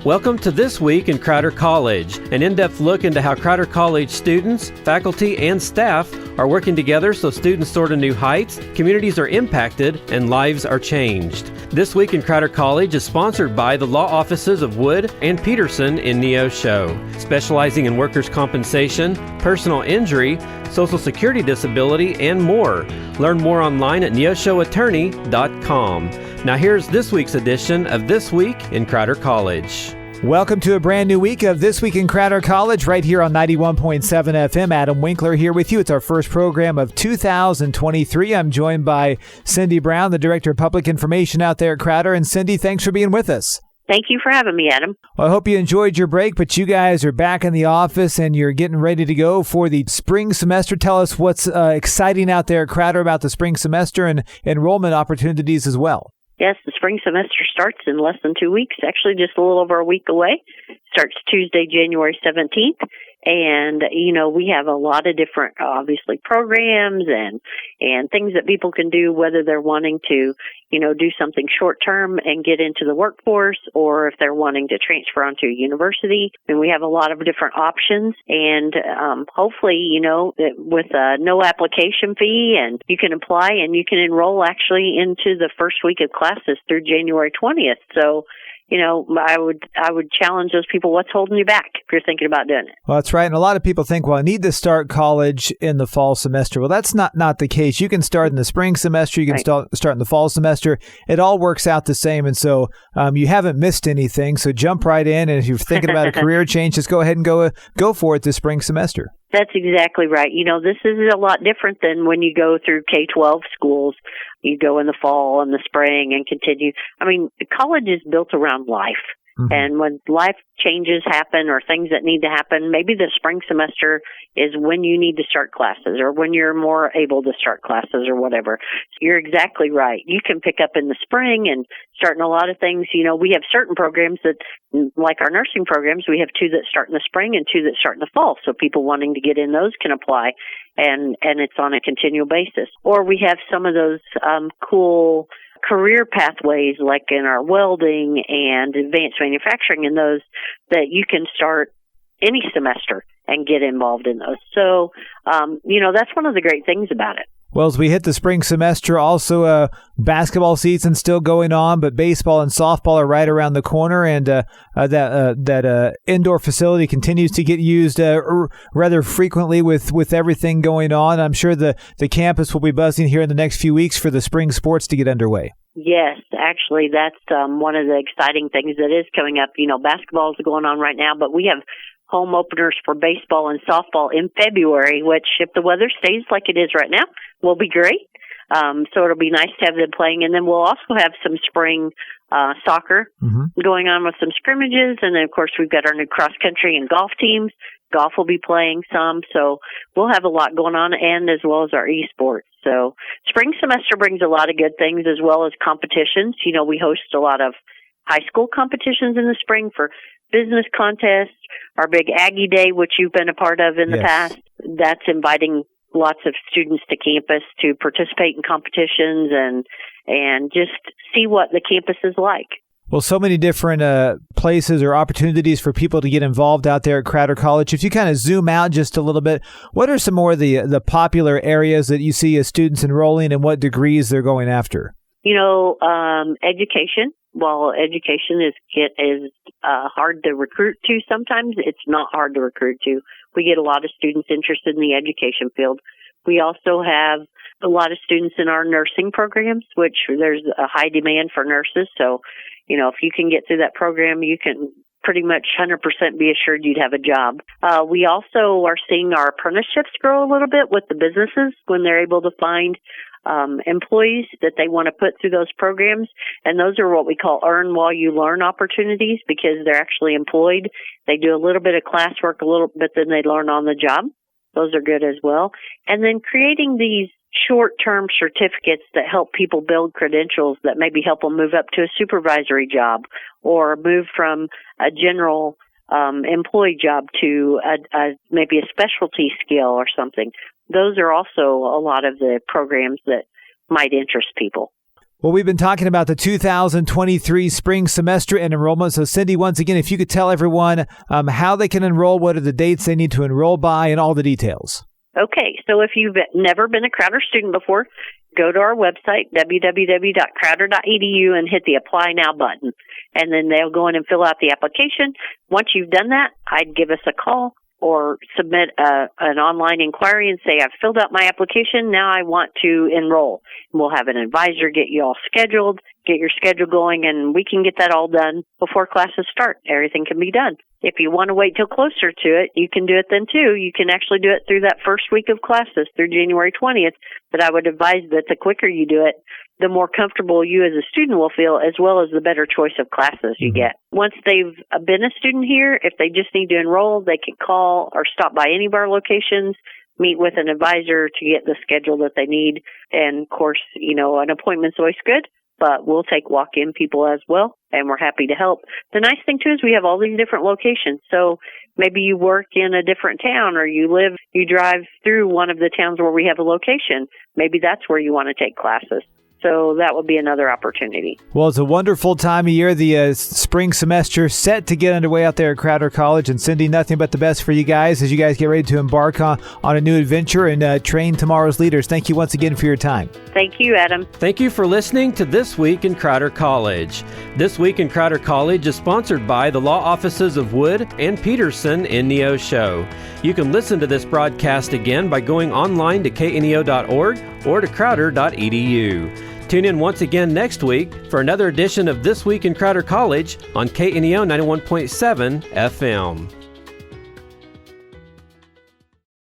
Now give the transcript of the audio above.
Welcome to This Week in Crowder College, an in-depth look into how Crowder College students, faculty, and staff are working together so students soar to new heights, communities are impacted, and lives are changed. This Week in Crowder College is sponsored by the law offices of Wood and Peterson in Neosho, specializing in workers' compensation, personal injury, Social Security disability, and more. Learn more online at neoshoattorney.com. Now here's this week's edition of This Week in Crowder College. Welcome to a brand new week of This Week in Crowder College right here on 91.7 FM. Adam Winkler here with you. It's our first program of 2023. I'm joined by Cindy Brown, the Director of Public Information out there at Crowder. And Cindy, thanks for being with us. Thank you for having me, Adam. Well, I hope you enjoyed your break, but you guys are back in the office and you're getting ready to go for the spring semester. Tell us what's exciting out there at Crowder about the spring semester and enrollment opportunities as well. Yes, the spring semester starts in less than 2 weeks, actually just a little over a week away. Starts Tuesday, January 17th. And, we have a lot of different, obviously, programs and things that people can do, whether they're wanting to, do something short term and get into the workforce, or if they're wanting to transfer onto a university. And we have a lot of different options. And hopefully, with no application fee, and you can apply and you can enroll actually into the first week of classes through January 20th. So, I would challenge those people. What's holding you back if you're thinking about doing it? Well, that's right. And a lot of people think, well, I need to start college in the fall semester. Well, that's not the case. You can start in the spring semester. You can start in the fall semester. It all works out the same. And so you haven't missed anything. So jump right in. And if you're thinking about a career change, just go ahead and go for it this spring semester. That's exactly right. This is a lot different than when you go through K-12 schools. You go in the fall and the spring and continue. College is built around life. Mm-hmm. And when life changes happen or things that need to happen, maybe the spring semester is when you need to start classes or when you're more able to start classes or whatever. So you're exactly right. You can pick up in the spring and start in a lot of things. We have certain programs that, like our nursing programs, we have 2 that start in the spring and 2 that start in the fall. So people wanting to get in those can apply, and it's on a continual basis. Or we have some of those cool career pathways like in our welding and advanced manufacturing, and those that you can start any semester and get involved in those. So, that's one of the great things about it. Well, as we hit the spring semester, also basketball season still going on, but baseball and softball are right around the corner, and that indoor facility continues to get used rather frequently with everything going on. I'm sure the campus will be buzzing here in the next few weeks for the spring sports to get underway. Yes, actually, that's one of the exciting things that is coming up. Basketball is going on right now, but we have home openers for baseball and softball in February, which, if the weather stays like it is right now, will be great. So it'll be nice to have them playing. And then we'll also have some spring soccer going on with some scrimmages. And then, of course, we've got our new cross-country and golf teams. Golf will be playing some. So we'll have a lot going on, and as well as our esports. So spring semester brings a lot of good things as well as competitions. We host a lot of high school competitions in the spring for business contests. Our big Aggie Day, which you've been a part of in the past, that's inviting lots of students to campus to participate in competitions and just see what the campus is like. Well, so many different places or opportunities for people to get involved out there at Crowder College. If you kind of zoom out just a little bit, what are some more of the popular areas that you see as students enrolling and what degrees they're going after? Education. While education is hard to recruit to sometimes, it's not hard to recruit to. We get a lot of students interested in the education field. We also have a lot of students in our nursing programs, which there's a high demand for nurses. So, if you can get through that program, you can pretty much 100% be assured you'd have a job. We also are seeing our apprenticeships grow a little bit with the businesses when they're able to find employees that they want to put through those programs. And those are what we call earn while you learn opportunities, because they're actually employed. They do a little bit of classwork, but then they learn on the job. Those are good as well. And then creating these short-term certificates that help people build credentials that maybe help them move up to a supervisory job or move from a general employee job to maybe a specialty skill or something. Those are also a lot of the programs that might interest people. Well, we've been talking about the 2023 spring semester and enrollment. So, Cindy, once again, if you could tell everyone how they can enroll, what are the dates they need to enroll by, and all the details. Okay, so if you've never been a Crowder student before, go to our website, www.crowder.edu, and hit the Apply Now button. And then they'll go in and fill out the application. Once you've done that, I'd give us a call or submit an online inquiry and say, I've filled out my application, now I want to enroll. And we'll have an advisor get you all scheduled, get your schedule going, and we can get that all done before classes start. Everything can be done. If you want to wait till closer to it, you can do it then too. You can actually do it through that first week of classes, through January 20th. But I would advise that the quicker you do it, the more comfortable you as a student will feel, as well as the better choice of classes you get. Once they've been a student here, if they just need to enroll, they can call or stop by any of our locations, meet with an advisor to get the schedule that they need. And of course, an appointment's always good, but we'll take walk-in people as well, and we're happy to help. The nice thing too is we have all these different locations. So maybe you work in a different town, or you drive through one of the towns where we have a location. Maybe that's where you want to take classes. So that would be another opportunity. Well, it's a wonderful time of year. The spring semester set to get underway out there at Crowder College. And Cindy, nothing but the best for you guys as you guys get ready to embark on a new adventure and train tomorrow's leaders. Thank you once again for your time. Thank you, Adam. Thank you for listening to This Week in Crowder College. This Week in Crowder College is sponsored by the law offices of Wood and Peterson in Neo Show. You can listen to this broadcast again by going online to kneo.org or to crowder.edu. Tune in once again next week for another edition of This Week in Crowder College on KNEO 91.7 FM.